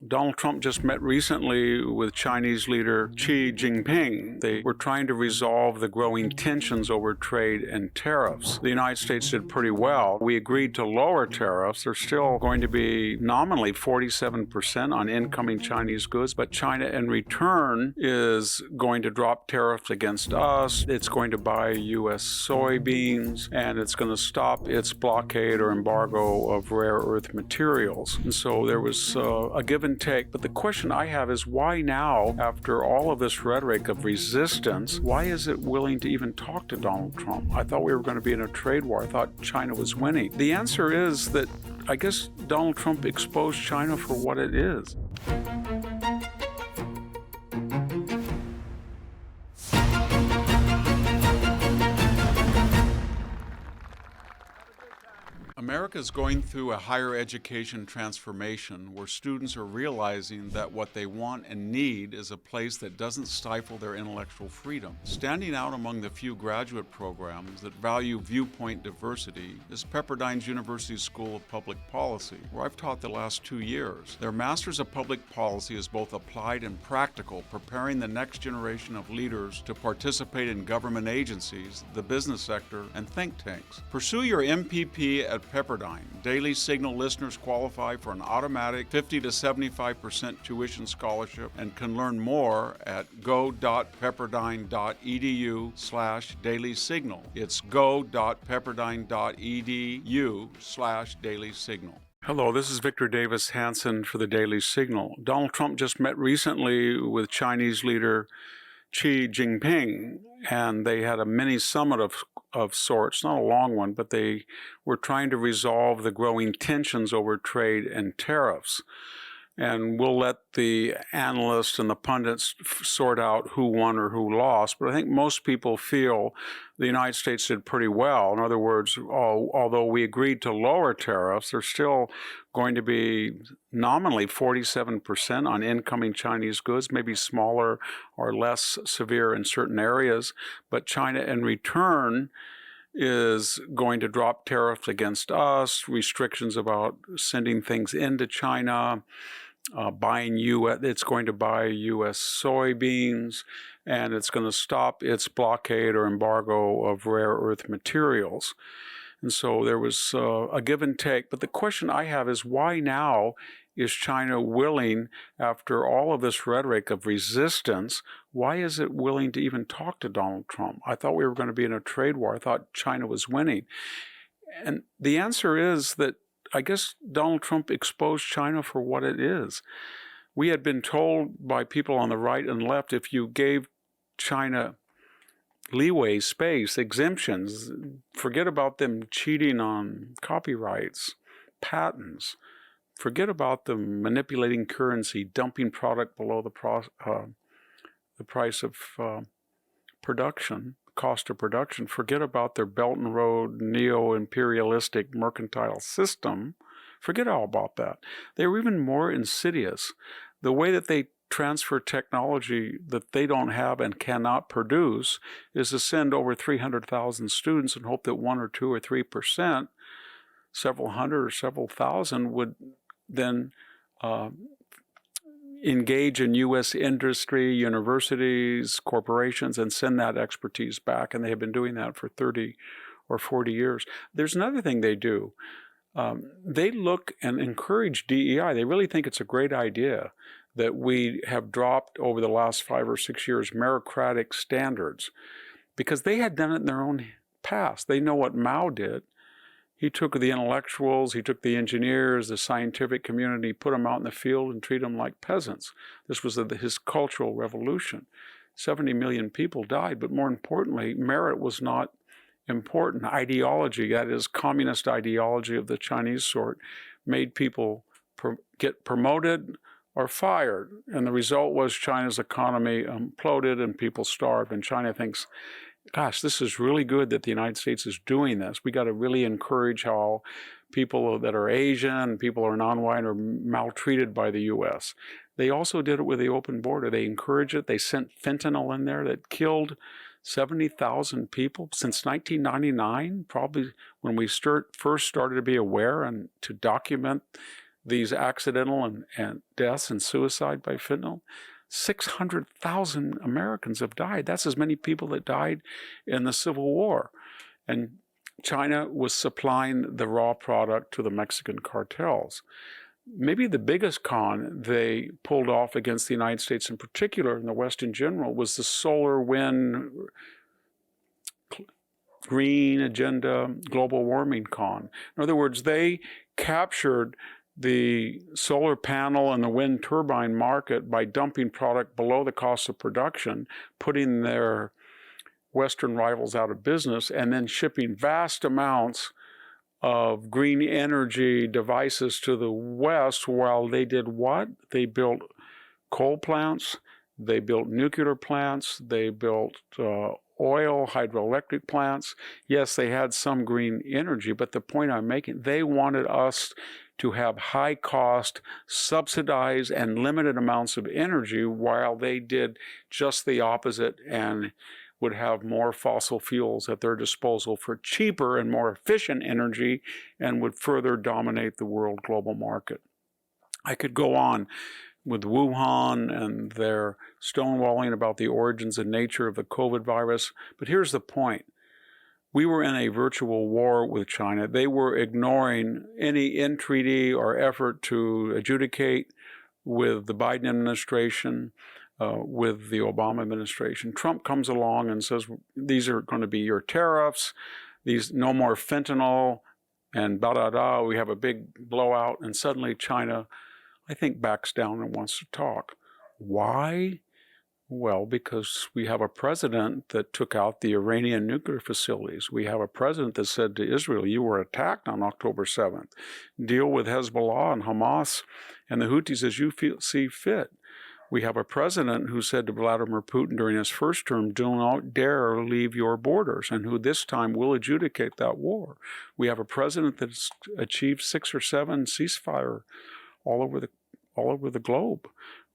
Donald Trump just met recently with Chinese leader Xi Jinping. They were trying to resolve the growing tensions over trade and tariffs. The United States did pretty well. We agreed to lower tariffs. They're still going to be nominally 47% on incoming Chinese goods, but China in return is going to drop tariffs against us. It's going to buy U.S. soybeans, and it's going to stop its blockade or embargo of rare earth materials. And so there was a give and take. But the question I have is, why now, after all of this rhetoric of resistance, why is it willing to even talk to Donald Trump? I thought we were going to be in a trade war. I thought China was winning. The answer is that I guess Donald Trump exposed China for what it is. America is going through a higher education transformation where students are realizing that what they want and need is a place that doesn't stifle their intellectual freedom. Standing out among the few graduate programs that value viewpoint diversity is Pepperdine's University School of Public Policy, where I've taught the last 2 years. Their Master's of Public Policy is both applied and practical, preparing the next generation of leaders to participate in government agencies, the business sector, and think tanks. Pursue your MPP at Pepperdine. Daily Signal listeners qualify for an automatic 50 to 75% tuition scholarship and can learn more at go.pepperdine.edu/Daily Signal. It's go.pepperdine.edu/Daily Signal. Hello, this is Victor Davis Hanson for the Daily Signal. Donald Trump just met recently with Chinese leader Xi Jinping, and they had a mini summit of sorts, not a long one, but they were trying to resolve the growing tensions over trade and tariffs. And we'll let the analysts and the pundits sort out who won or who lost. But I think most people feel the United States did pretty well. In other words, although we agreed to lower tariffs, they're still going to be nominally 47% on incoming Chinese goods, maybe smaller or less severe in certain areas. But China in return is going to drop tariffs against us, restrictions about sending things into China, it's going to buy U.S. soybeans, and it's going to stop its blockade or embargo of rare earth materials. And so there was a give and take. But the question I have is, why now is China willing, after all of this rhetoric of resistance, why is it willing to even talk to Donald Trump? I thought we were going to be in a trade war. I thought China was winning. And the answer is that I guess Donald Trump exposed China for what it is. We had been told by people on the right and left, if you gave China leeway, space, exemptions, forget about them cheating on copyrights, patents, forget about them manipulating currency, dumping product below the price of production, cost of production, forget about their Belt and Road neo-imperialistic mercantile system, forget all about that. They were even more insidious. The way that they transfer technology that they don't have and cannot produce is to send over 300,000 students and hope that 1 or 2 or 3%, several hundred or several thousand, would then engage in U.S. industry, universities, corporations, and send that expertise back. And they have been doing that for 30 or 40 years. There's another thing they do. They look and encourage DEI. They really think it's a great idea that we have dropped over the last 5 or 6 years meritocratic standards, because they had done it in their own past. They know what Mao did. He took the intellectuals, he took the engineers, the scientific community, put them out in the field and treated them like peasants. This was his cultural revolution. 70 million people died, but more importantly, merit was not important. Ideology, that is communist ideology of the Chinese sort, made people get promoted or fired. And the result was China's economy imploded and people starved. And China thinks, gosh, this is really good that the United States is doing this. We got to really encourage how people that are Asian, people who are non-white are maltreated by the U.S. They also did it with the open border. They encouraged it. They sent fentanyl in there that killed 70,000 people since 1999, probably when we first started to be aware and to document these accidental and deaths and suicide by fentanyl, 600,000 Americans have died. That's as many people that died in the Civil War. And China was supplying the raw product to the Mexican cartels. Maybe the biggest con they pulled off against the United States in particular, and the West in general, was the solar, wind, green agenda, global warming con. In other words, they captured the solar panel and the wind turbine market by dumping product below the cost of production, putting their Western rivals out of business, and then shipping vast amounts of green energy devices to the West while they did what? They built coal plants, they built nuclear plants, they built oil, hydroelectric plants. Yes, they had some green energy, but the point I'm making, they wanted us to have high cost, subsidized, and limited amounts of energy while they did just the opposite and would have more fossil fuels at their disposal for cheaper and more efficient energy and would further dominate the world global market. I could go on with Wuhan and their stonewalling about the origins and nature of the COVID virus, but here's the point. We were in a virtual war with China. They were ignoring any entreaty or effort to adjudicate with the Biden administration, with the Obama administration. Trump comes along and says, these are going to be your tariffs, these no more fentanyl, and da-da-da, we have a big blowout, and suddenly China, I think, backs down and wants to talk. Why? Well, because we have a president that took out the Iranian nuclear facilities. We have a president that said to Israel, you were attacked on October 7th. Deal with Hezbollah and Hamas and the Houthis as you see fit. We have a president who said to Vladimir Putin during his first term, do not dare leave your borders, and who this time will adjudicate that war. We have a president that's achieved 6 or 7 ceasefire all over the globe.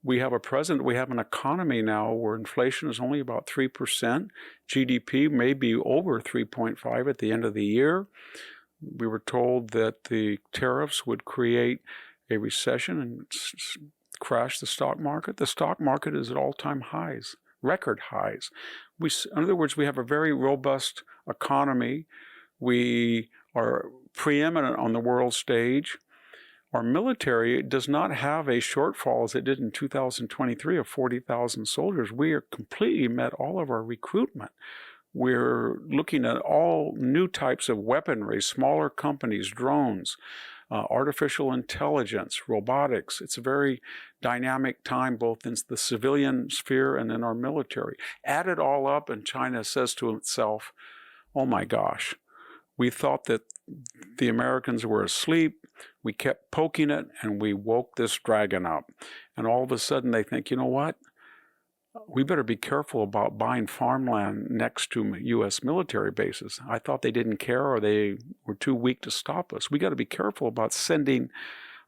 We have a president, we have an economy now where inflation is only about 3%. GDP may be over 3.5 at the end of the year. We were told that the tariffs would create a recession and crash the stock market. The stock market is at all-time highs, record highs. In other words, we have a very robust economy. We are preeminent on the world stage. Our military does not have a shortfall as it did in 2023 of 40,000 soldiers. We are completely met all of our recruitment. We're looking at all new types of weaponry, smaller companies, drones, artificial intelligence, robotics. It's a very dynamic time both in the civilian sphere and in our military. Add it all up and China says to itself, oh my gosh, we thought that the Americans were asleep. We kept poking it and we woke this dragon up. And all of a sudden they think, you know what? We better be careful about buying farmland next to U.S. military bases. I thought they didn't care or they were too weak to stop us. We got to be careful about sending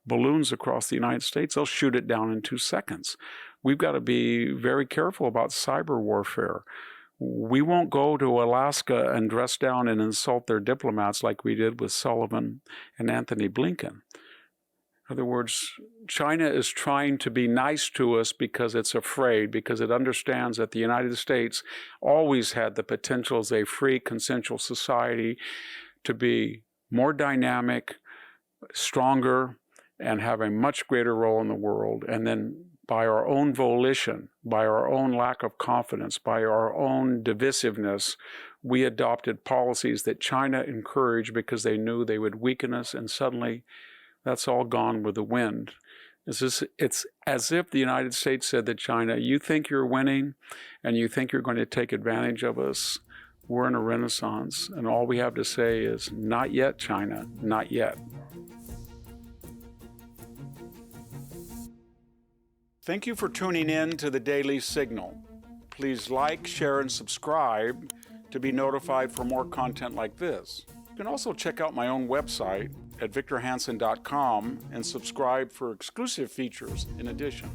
balloons across the United States. They'll shoot it down in 2 seconds. We've got to be very careful about cyber warfare. We won't go to Alaska and dress down and insult their diplomats like we did with Sullivan and Anthony Blinken. In other words, China is trying to be nice to us because it's afraid, because it understands that the United States always had the potential as a free, consensual society to be more dynamic, stronger, and have a much greater role in the world. And then by our own volition, by our own lack of confidence, by our own divisiveness, we adopted policies that China encouraged because they knew they would weaken us, and suddenly that's all gone with the wind. It's as if the United States said to China, you think you're winning and you think you're going to take advantage of us. We're in a renaissance, and all we have to say is, not yet, China, not yet. Thank you for tuning in to the Daily Signal. Please like, share, and subscribe to be notified for more content like this. You can also check out my own website at victorhanson.com and subscribe for exclusive features in addition.